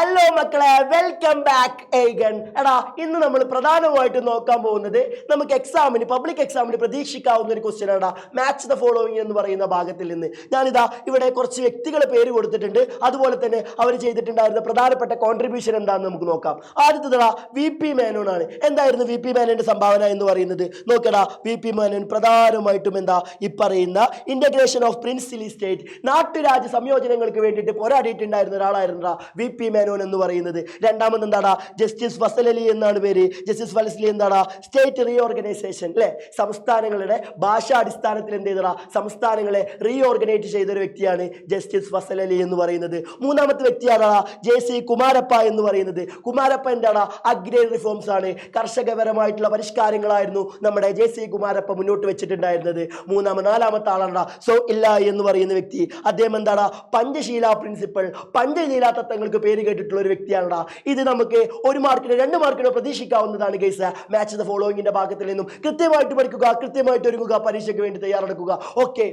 Hello മക്കളെ, welcome back ഏഗൻ. എടാ, ഇന്ന് നമ്മൾ പ്രധാനമായിട്ടും നോക്കാൻ പോകുന്നത് നമുക്ക് പബ്ലിക് എക്സാമിന് പ്രതീക്ഷിക്കാവുന്ന ഒരു ക്വസ്റ്റ്യൻ ആടാ. മാച്ച് ദ ഫോളോവിങ് എന്ന് പറയുന്ന ഭാഗത്തിൽ നിന്ന് ഞാനിതാ ഇവിടെ കുറച്ച് വ്യക്തികളെ പേര് കൊടുത്തിട്ടുണ്ട്. അതുപോലെ തന്നെ അവർ ചെയ്തിട്ടുണ്ടായിരുന്ന പ്രധാനപ്പെട്ട കോൺട്രിബ്യൂഷൻ എന്താണെന്ന് നമുക്ക് നോക്കാം. ആദ്യത്തേതാ VP മേനോൻ ആണ്. എന്തായിരുന്നു VP മേനോന്റെ സംഭാവന എന്ന് പറയുന്നത്? നോക്കടാ, VP മേനോൻ പ്രധാനമായിട്ടും ഈ പറയുന്ന ഇന്റഗ്രേഷൻ ഓഫ് പ്രിൻസിലി സ്റ്റേറ്റ്, നാട്ടുരാജ്യ സംയോജനങ്ങൾക്ക് വേണ്ടിയിട്ട് പോരാടിയിട്ടുണ്ടായിരുന്ന ഒരാളായിരുന്നു VP മേനോൻ എന്ന് പറയുന്നത്. രണ്ടാമത് എന്താടാ, ജസ്റ്റിസ് ഫസൽ അലി എന്നാണ് പേര്. ജസ്റ്റിസ് ഫസൽ അലി എന്താടാ, സ്റ്റേറ്റ് റീഓർഗനൈസേഷൻ അല്ലെ, സംസ്ഥാനങ്ങളുടെ ഭാഷാടിസ്ഥാനത്തിൽ എന്ത് ചെയ്തടാ, സംസ്ഥാനങ്ങളെ റീഓർഗനൈസ് ചെയ്ത ഒരു വ്യക്തിയാണ് ജസ്റ്റിസ് ഫസൽ അലി എന്ന് പറയുന്നത്. മൂന്നാമത്തെ വ്യക്തിയാണ് JC കുമാരപ്പ എന്ന് പറയുന്നത്. കുമാരപ്പ എന്താണ്, അഗ്രേ റിഫോംസ് ആണ്, കർഷകപരമായിട്ടുള്ള പരിഷ്കാരങ്ങളായിരുന്നു നമ്മുടെ JC കുമാരപ്പ മുന്നോട്ട് വെച്ചിട്ടുണ്ടായിരുന്നത്. നാലാമത്തെ ആളാണ് ഇല്ല എന്ന് പറയുന്ന വ്യക്തി. അദ്ദേഹം എന്താണ്, പഞ്ചശീല പ്രിൻസിപ്പൾ, പഞ്ചശീല തത്വങ്ങൾക്ക് പേര് കേട്ടിട്ടുള്ള ഒരു വ്യക്തിയാണ്. ഇത് നമുക്ക് 1 മാർക്കിന് 2 മാർക്കിനോ പ്രതീക്ഷിക്കാവുന്നതാണ് ഗൈസ്. മാച്ച് ദ ഫോളോയിങ്ങിന്റെ ഭാഗത്തിൽ നിന്നും കൃത്യമായിട്ട് പഠിക്കുക, കൃത്യമായിട്ട് ഒരുങ്ങുക, പരീക്ഷയ്ക്ക് വേണ്ടി തയ്യാറെടുക്കുക. ഓക്കെ.